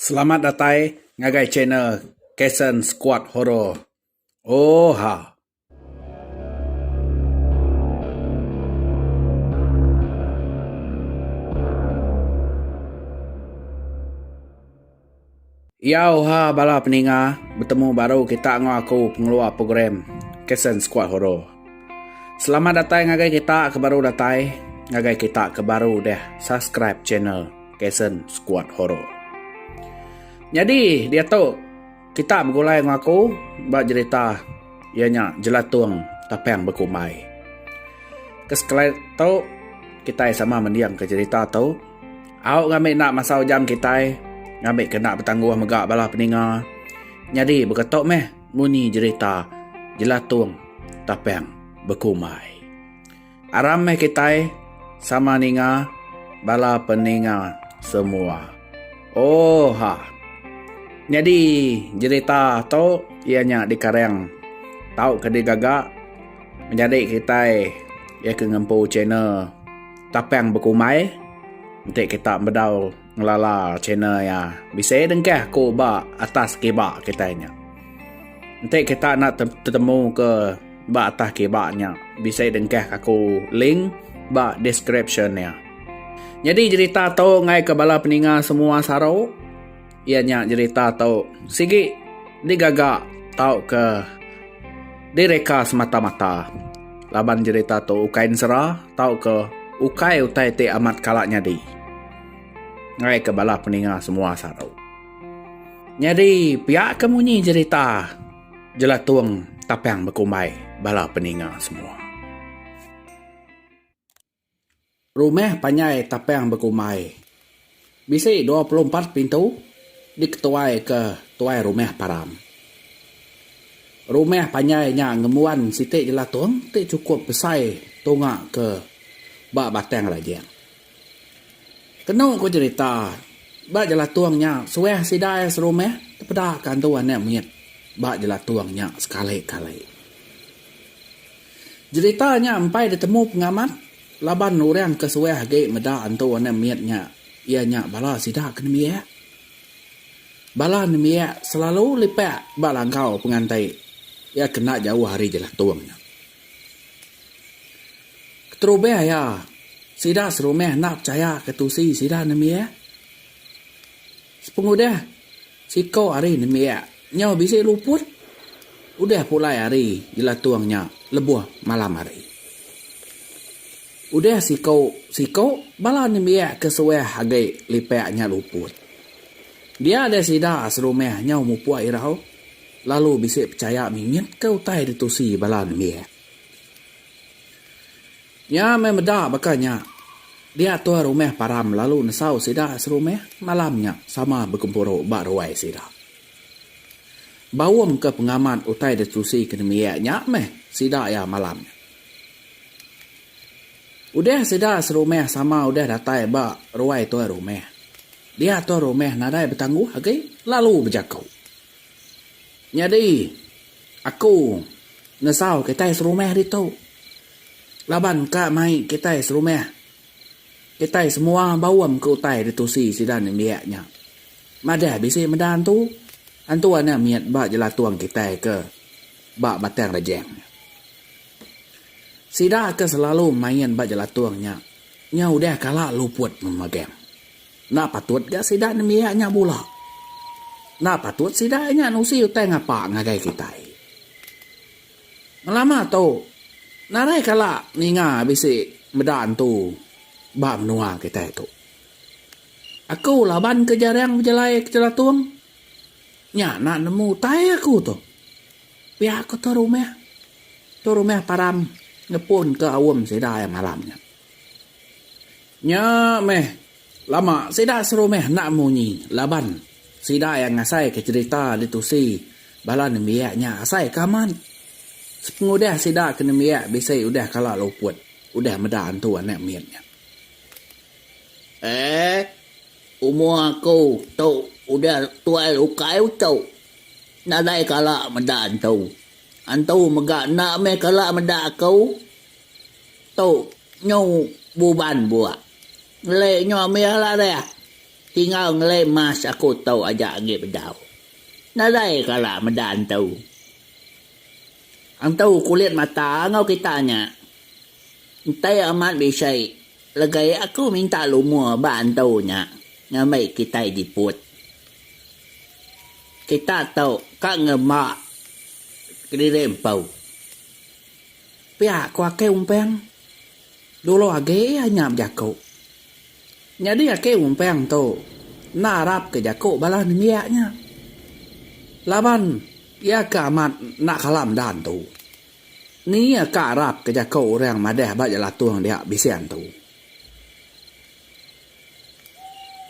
Selamat datang ngagai channel Kasen Squad Horror. Oh ha. Yau ha bala peninga bertemu baru kita ngau aku pengeluar program Kasen Squad Horror. Selamat datang ngagai kita ke baru datang ngagai kita ke baru deh subscribe channel Kasen Squad Horror. Jadi dia tahu kita bergulai dengan aku buat cerita ianya jelatung tapang berkumai. Kesekali tahu kita sama mendiang ke cerita tahu. Awak ngambil nak masa jam kita ngambil kena bertangguh megak bala peninga. Jadi berketok meh muni cerita jelatung tapang berkumai. Aram meh kita sama ninga bala peninga semua. Oh ha. Jadi cerita tu ianya dikarang tahu ke digagak menjadi kita ia ke ngempu channel tapang berkumai untuk kita berdau ngelala channel ya bisa dengkah ko ba atas keba kita nya untuk kita nak bertemu ke ba atas kebanya bisa dengkah aku link ba description ya. Jadi cerita tu ngai ke bala peninga semua sarau ianya cerita tahu sigi digagak tahu ke direka semata-mata laban cerita tahu ukain serah tahu ke ukai utai te amat kalaknya di ngai ke bala peninga semua sarau. Jadi pihak kemunyi cerita jelatung tapang berkumai bala peninga semua. Rumah panjai tapang berkumai bisa 24 pintu diketuai ke tuai rumah param. Rumah panjainya ngemuan sitik jelatung tak cukup besai tongak ke bak batang lajang. Kena ko cerita bak jelatuangnya sueh sidai serumah tepedah kantuannya miet bak jelatuangnya sekali-kali. Ceritanya sampai ditemu pengamat laban orang ke sueh ge meda antuannya mietnya ianya bala sidak kena miet. Bala nemia selalu lipat balangkau pengantai. Ya kena jauh hari jelah tuangnya. Keterubah ya. Sida serumah nak percaya ketusi sida nemia. Sepengudah. Sikau hari nemia. Nyau bisa luput. Udah pulai hari jelah tuangnya. Lebuh malam hari. Udah sikau bala nemia kesuai hagai lipatnya luput. Dia ada sida serumah nyau mupua irau lalu bisa percaya mingit kau tai ditusi balan mie. Ya memeda bakanya dia tua rumah param lalu nesau sida serumah malamnya sama berkumpul bak ruai sida. Bawam ke pengamat utai ditusi ke mie nya meh sida ya malam. Udah sida serumah sama udah datai bak ruai tua rumah. Dia tu rumah nadai bertangguh okay? Lalu berjakau. Jadi aku nesau kita serumah itu. Laban kak mai kita serumah. Kita semua bawam ke utai ditusi sidan miaknya. Madah bisa medan tu. Antuannya miat bak jelatuang kita ke bak batang rejeng. Sida ke selalu main bak jelatuangnya. Nya udah kalah luput memagang. Nak patut gak sidak nemiaknya pula. Nak patut sidaknya nusi utai ngapa ngagai kita. Lama tu. Narai kalak ninga bisi medan tu. Bak menua kita itu. Aku laban ke jarang berjelai ke jelatuang. Nya nak nemu tai aku tu. Pihak aku tu rumah. Tu rumah param. Ngepun ke awam sidak malamnya. Nya meh. Lama sida serumah nak munyi laban sida yang ngasai ke cerita ditusi balan miaknya asai kaman sepengudah sida kena miak bisa udah kalah luput udah meda antu anak miaknya umur aku tu udah tua ukai tu nadai kalah meda antu megak nak me kalah meda aku tu nyau buban buat le nyo me la dia tinggal ngelemas aku tahu aja agi bedau. Nadai kala medan tahu. Ang tahu kulit mata ngau kitanya. Entai amat bisai. Lagai aku minta lumur ban tahu nya. Ngamai kita diput. Kita tahu kak ngemak dirempau. Pihak ko ake umpeng. Dulu age nyam jako. Jadi ake umpeng to. Narap ke jako bala nimiaknya. Laban ya ka amat nak kalam dan tu. Ni ya ka rap ke jako orang madeh ba jala tuang dia bisian tu.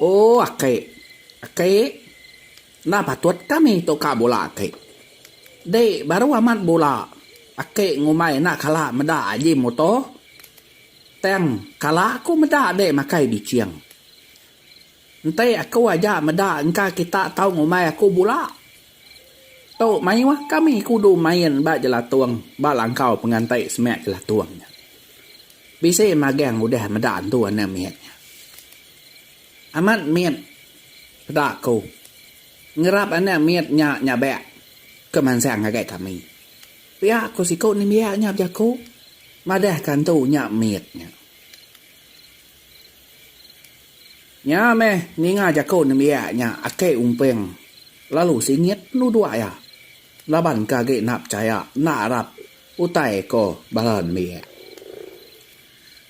Oh ake. Na patut kami to ka bola ake. De baru amat bola. Ake ngumai nak kala meda aji moto. Teng kala aku meda de makai di ciang. Entai aku aja meda engka kita tahu ngumai aku bola. Tahu mai wah kami kudu main ba jala tuang ba langkau pengantai semek jala tuangnya. Bisa mageng udah meda tu ana mietnya. Amat miet pada aku. Ngerap ana mietnya nya bek. Keman sang agak kami. Pia aku siko ni mietnya jaku. Madah kan tu nya mietnya. Nya meh ni ngaja ko ni mietnya ake umpeng. Lalu singit nu dua ya. Laban kage nap caya narap utai ko balan miet.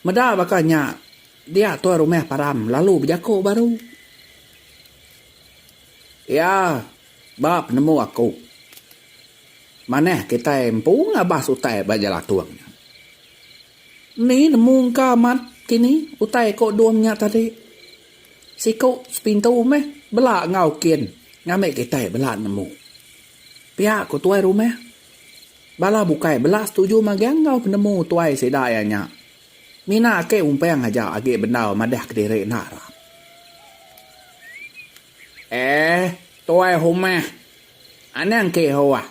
Meda bakanya dia tua rumah param lalu berjako baru. Ya, bab nemu aku. Maneh kita empu ngabas utai bajala tuangnya. Ni nemu kamat kini utai ko duamnya tadi. Siko spintu meh bela ngau kian ngamek kita bela nemu. Pihak ko tuai rumah. Bala bukai bela setuju magang ngau penemu tuai sedayanya. Mina ke umpeng aja age bendau madah kedere nara. Tuai rumah. Anang ke hoa.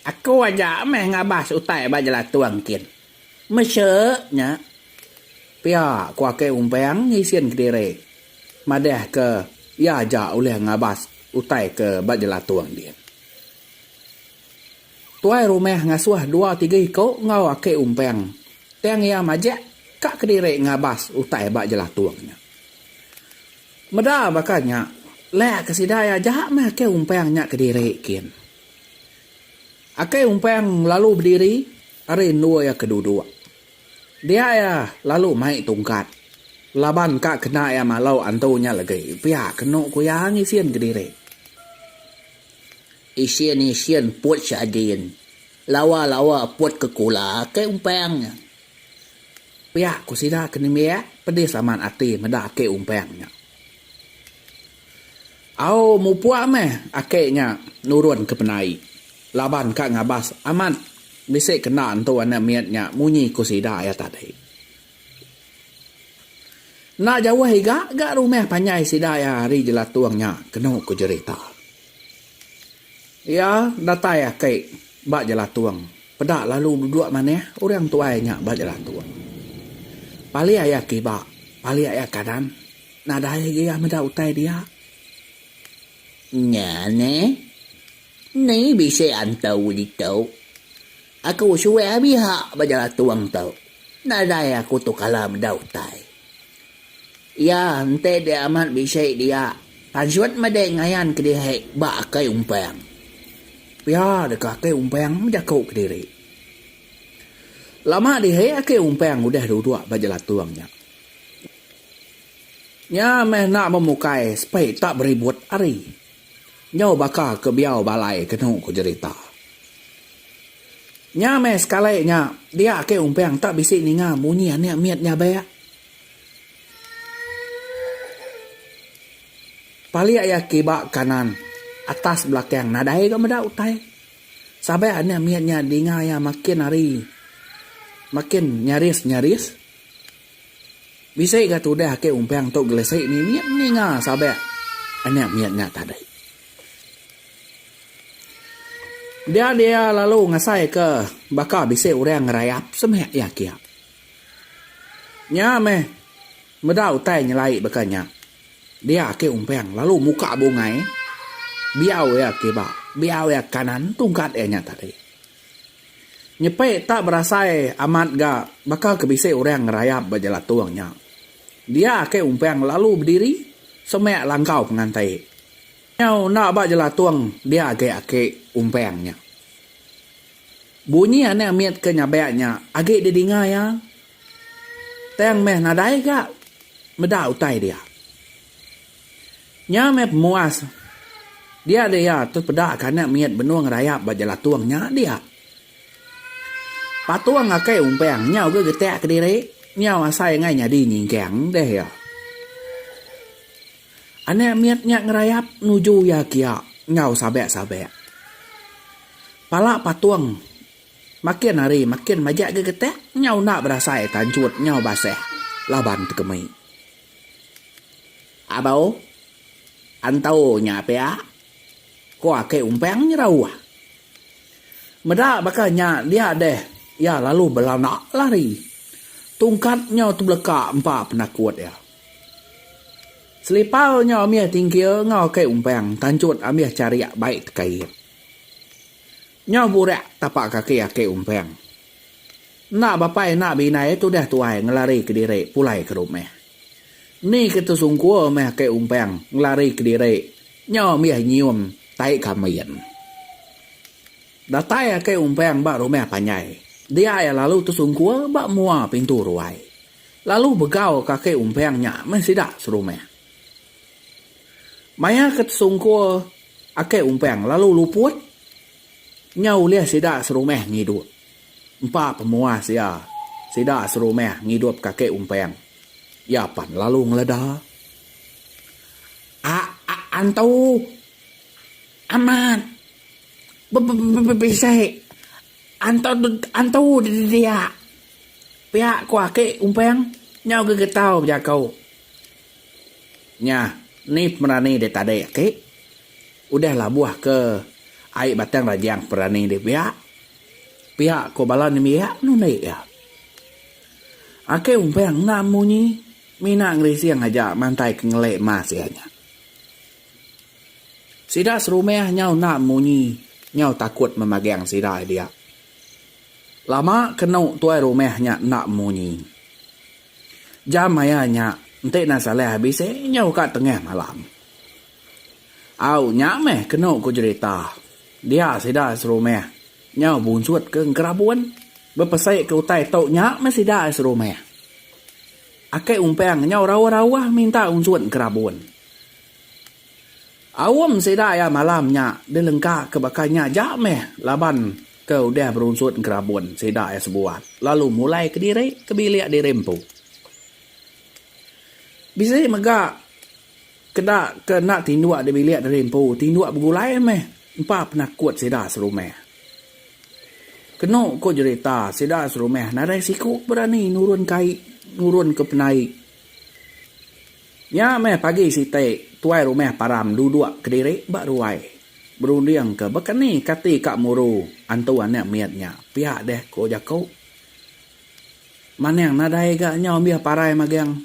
Aku aja meh ngabas utai bajala tuang kian. Mesyeknya. Pihak ko ake umpeng ngisian kedere. Madah ke ya aja oleh ngabas utai ke bajala tuang dia. Tuai rumah ngasuh 2-3 iko ngau ake umpeng. Teng ya majak kak kediri ngabas utai bak jelah tuangnya. Meda bakanya lek kesidaya jahat meh ake umpeng nyak kediri kian. Ake umpeng lalu berdiri hari dua ya kedua. Dia ya lalu mai tungkat. Laban kak kena ya malau antunya lagi. Pihak kena kuyang isian kediri. Isian puat syadin. Lawa puat kekula ke umpengnya. Pihak ku sida kena miak pedis aman ati meda ake umpengnya. Au mu puak meh akenya nurun ke penai. Laban kak ngabas aman bisik kena antu ana miatnya munyi ku sida ya tadi. Nak jauh gak rumah panjai sida ya hari jelat tuangnya kena ku cerita. Ya, datai ake bak jelat tuang. Pedak lalu duduk mana orang tuanya bak jelat tuang. Pali ayah kibak, pali ayah kadan. Nada ayah dia meda utai dia. Nya ne. Ni bisa antau di tau. Aku suwe biha bak jelat tuang tau. Nada ayah aku tu kala meda utai. Ya, ente dia amat bisa dia. Pansuat mada ngayan ke dia bak kai umpang. Ya, dekat ke umpeng menjakau ke diri. Lama dihe ke umpeng udah duduk bajalah tuangnya. Nya meh nak memukai supaya tak beribut hari. Nyau bakal ke biau balai kena ku cerita. Nya meh sekali nya dia ke umpeng tak bisik ninga bunyi ane miatnya bayak. Pali ayah kibak kanan. Atas belakang nadai ke meda utai. Sampai ane miatnya dinga ya makin hari. Makin nyaris. Bisa ke tu dah ke umpeng tu gelesai ni miat ninga sampai ane miatnya tadi. Dia lalu ngasai ke bakal bisa orang ngerayap semek ya kia. Nya meh meda utai nyelai bakanya. Dia ke umpeng lalu muka bungai. Biau ya ke ba. Biau ya kanan tungkat nya tadi. Nyepe tak berasai amat ga bakal kebise orang ngerayap berjalan tuangnya. Dia ke umpeng lalu berdiri semek langkau pengantai. Nyau nak berjalan tuang dia ke umpengnya. Bunyi ane miat ke nyabeknya agak didengar ya. Teng meh nadai ga meda utai dia. Nya meh muas. Dia tu pedak kana miat benuang rayap berjalan tuangnya dia. Patuang akai umpeng nyau ke getek ke diri. Nyau asai ngai nya di nyingkeng deh ya. Ane miat nyak ngerayap nuju ya kia nyau sabek-sabek. Pala patuang makin hari makin majak ke getek nyau nak berasai tancut nyau baseh laban tekemai. Abau antau nya pea ko akai umpeng nyerau. Meda bakal nya dia deh ya lalu belanak lari. Tungkatnya tu belaka empat penakut ya. Selipau nya amia tingkir ngau kai umpeng tancut amia cari baik kai. Nya burak tapak kaki akai umpeng. Nak bapai nak binai tu dah tuai ngelari ke diri pulai ke rumah. Ni kita sungguh meh kai umpeng ngelari ke diri. Nya amia nyium tai kamian. Datai akai umpeng bak rumah panjai. Dia ya lalu tersungguh bak mua pintu ruai. Lalu begau kakek umpengnya masih dak serumah. Maya ketersungguh akek umpeng lalu luput. Nyau lihat sidak serumah ngidup. Empat pemua sia sidak serumah ngidup kakek umpeng. Ya pan lalu ngeledah. Antau aman. Bisa Antau dia. Pihak kuake umpeng nyau ke getau jakau. Nya, ni perani de tade ke. Udah lah buah ke ai batang rajang perani de pihak. Pihak ko balan ni pihak nu naik ya. Ake umpeng namunyi mina ngrisiang aja mantai ke ngelek masianya. Sida serumah nyau namunyi nyau takut memagang sida dia. Lama kenau tuai rumahnya nak munyi. Jam ayahnya entek nak salah habis nyau kat tengah malam. Au nyak meh kenau ku cerita. Dia sida serumah. Nyau bunsut ke kerabuan. Berpesai ke utai tok nyak meh sida serumah. Akai umpeng nyau rawa-rawa minta unsut kerabuan. Awam sida ya malamnya delengka ke bakanya jak meh laban kau dah berunsut kerabun sedak sebuat. Lalu mulai ke diri ke bilik di rempu. Bisa mega kedak ke nak tinduak di bilik di rempu. Tinduak bergulai meh. Empat penakut sedak serumah. Kena ko cerita sedak serumah. Nadai siku berani nurun kai. Nurun ke penai. Ya meh pagi sitai. Tuai rumah param duduk ke diri bak ruai. Berundiang ke bekani kati kak muru antuan nak miatnya pihak deh ko jakau manang nadai gak nyau biar parai magang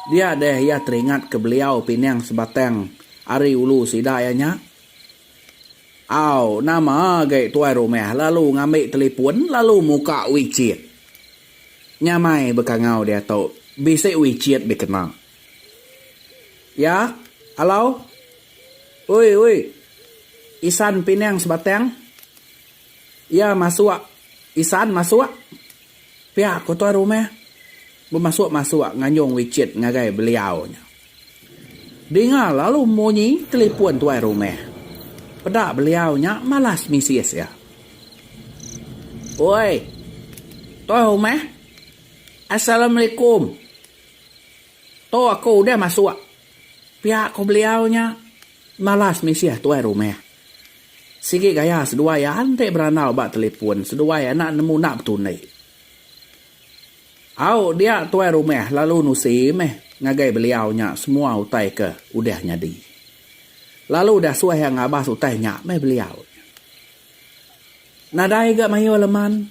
dia deh ya teringat ke beliau pinang sebatang ari ulu sidayanya au nama gay tuai rumah lalu ngambil telefon lalu muka wicit nyamai bekangau dia tau bisa wicit bekenal ya halo oi Isan pinang sebatang. Ya masuk. Isan masuk. Pihak kotor rumah. Bermasuk-masuk nganyong wicit ngagai beliau. Dengar lalu munyi telefon tuai rumah. Pedak beliaunya malas misis ya. Oi. Tuai rumah. Assalamualaikum. Tuh aku udah masuk. Pihak ko beliaunya malas misis tuai rumah. Sikit gaya sedua ya hantai beranau bak telefon. Sedua ya nak nemu nak bertunai. Au dia tuai rumah lalu nusi meh. Ngagai beliaunya semua utai ke udah nyadi. Lalu dah suai yang abas utai nyak meh beliau. Nadai gak mayu leman.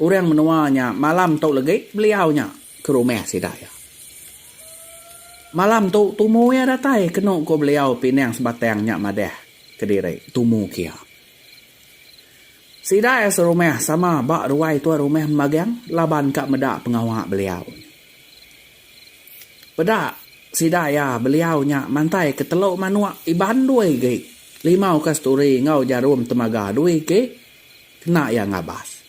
Orang menuanya malam tau lagi beliaunya ke rumah sidaya. Malam tu tumu ya datai kena ko beliau pinang sebatang nyak madeh kediri tumu kia. Sida ya serumah sama bak ruai tua rumah magang laban kak medak pengawak beliau. Pedak sida ya beliau nyak mantai ketelok manuak iban duai ge. Limau kasturi ngau jarum temaga duai ge kena ya ngabas.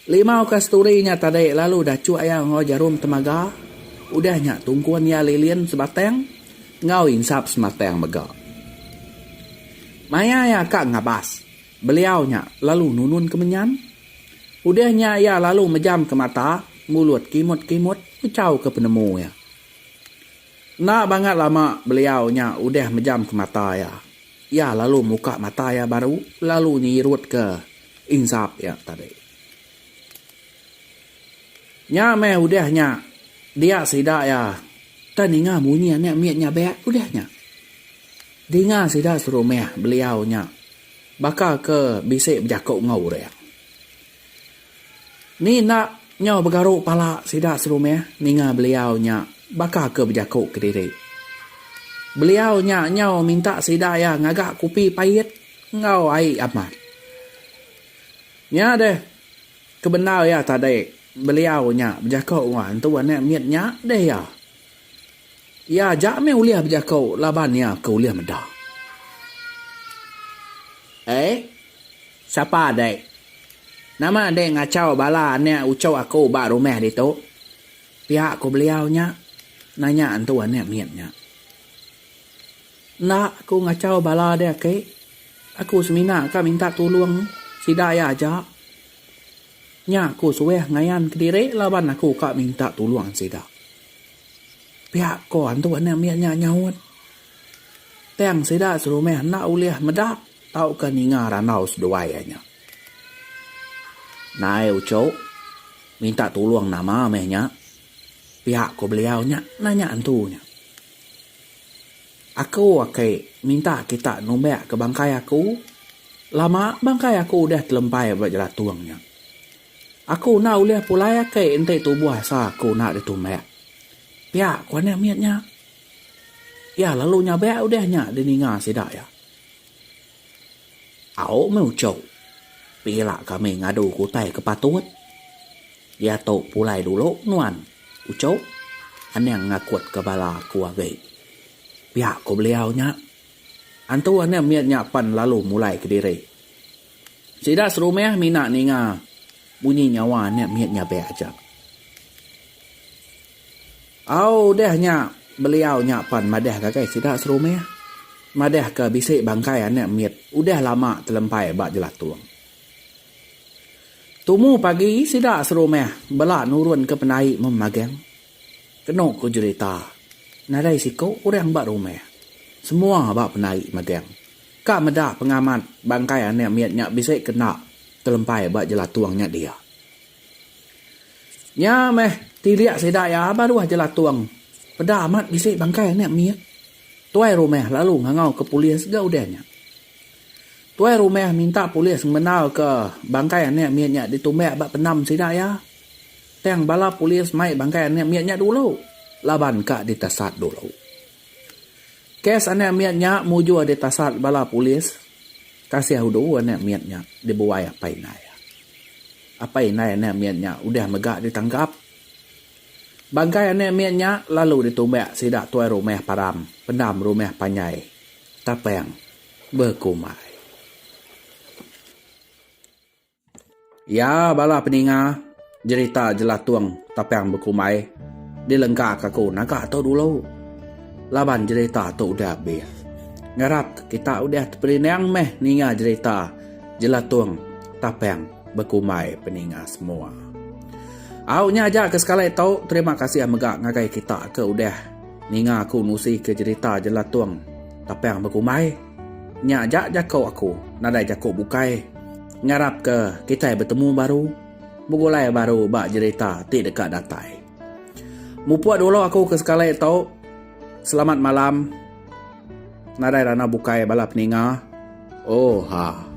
Limau kasturi nya tadi lalu dah cuak ya ngau jarum temaga. Udahnya tungkuan ya lilian sebatang ngau insap sebatang mega. Maya ya kak ngabas. Beliaunya lalu nunun kemenyan. Udahnya ya lalu mejam ke mata, mulut kimut-kimut ucau ke penemu ya. Nak banget lama beliaunya udah mejam ke mata ya. Ya lalu muka mata ya baru lalu nyirut ke insap ya tadi. Nya meh udahnya dia sida ya. Taninga bunyi nek miatnya beak udahnya. Dinga sida suruh meh beliaunya. Bakal ke bisik berjakuk ngau reang. Ni nak nyau bergaruk pala sida suruh meh ninga beliaunya bakal ke berjakuk ke diri. Beliaunya nyau minta sida ya ngagak kupi pahit ngau air amat. Nya deh kebenar ya tadi. Beliaunya berjakau wan tu nek miatnya deh ya. Ya jak me uliah berjakau laban ya ke uliah medah. Siapa dek? Nama dek ngacau bala nek ucau aku bak rumah di tu. Pihak ko beliaunya nanya antu nek miatnya. Nak aku ngacau bala dek ke. Aku semina ka minta tolong sida ya aja. Nya aku suweh ngayan kediri laban aku kak minta tolong sida. Pihak ko antu nek miatnya nyawut. Teng sida suruh meh nak uliah medak tau ke ninga ranau seduainya. Nai ucau minta tolong nama mehnya. Pihak ko beliaunya nanya antunya. Aku akai minta kita nombek ke bangkai aku. Lama bangkai aku udah terlempai berjalan tuangnya. Aku nak uliah pulai akai ente tubuh sa aku nak ditumbek. Pihak ko nek miatnya. Ya lalu nyabek udahnya dininga sidak ya. Au mau cau. Pila kami ngadu kutai ke patut. Ya tau pulai dulu nuan. Ucau. Anang ngakut kepala ku agai. Pihak ko beliaunya. Antu anang miatnya pan lalu mulai ke diri. Sidak serumah minat ninga. Bunyi nyawa anang miatnya be aja. Au dehnya beliaunya pan madah kakai sidak serumah. Madah ke bisik bangkai anak miat. Udah lama terlempai bak jelat tuang. Tumu pagi sidak serumah. Belak nurun ke penai memagang. Kenok ku cerita. Nadai siko orang bak rumah. Semua bak penai magang. Kak medak pengamat bangkai anak miatnya bisik kena. Terlempai bak jelat tuangnya dia. Nya meh. Tiliak sidak ya baru jelat tuang. Pada amat bisik bangkai anak miat. Tuai rumah lalu ngangau ke polis gak udahnya. Tuai rumah minta polis mengenal ke bangkai anak miatnya ditumbek bak penam sidak ya. Teng bala polis mai bangkai anak miatnya dulu. Laban kak ditasat dulu. Kes anak miatnya muju ditasat bala polis. Kasih hudu anak miatnya dibuai apa inai. Apa inai anak miatnya udah megak ditangkap. Bangkai anak miatnya lalu ditumbek sidak tuai rumah param. Pendam rumah panyai. Tapeng berkumai. Ya bala peninga. Cerita jelat tuang tapeng berkumai. Dilengkak aku naga atau dulu. Laban cerita tu udah habis. Ngarap kita udah terperinang meh ninga cerita jelat tuang tapeng berkumai peninga semua. Aunya aja ke sekali tau. Terima kasih megak ngagai kita ke udah ninga aku nusi ke cerita jelat tuang tapeng berkumai. Nya aja jakau aku nadai jakau bukai. Ngarap ke kita bertemu baru. Bugulai baru bak cerita ti dekat datai. Mupuat dulu aku ke sekali tau. Selamat malam. Nadai rana bukai bala peninga. Oh ha.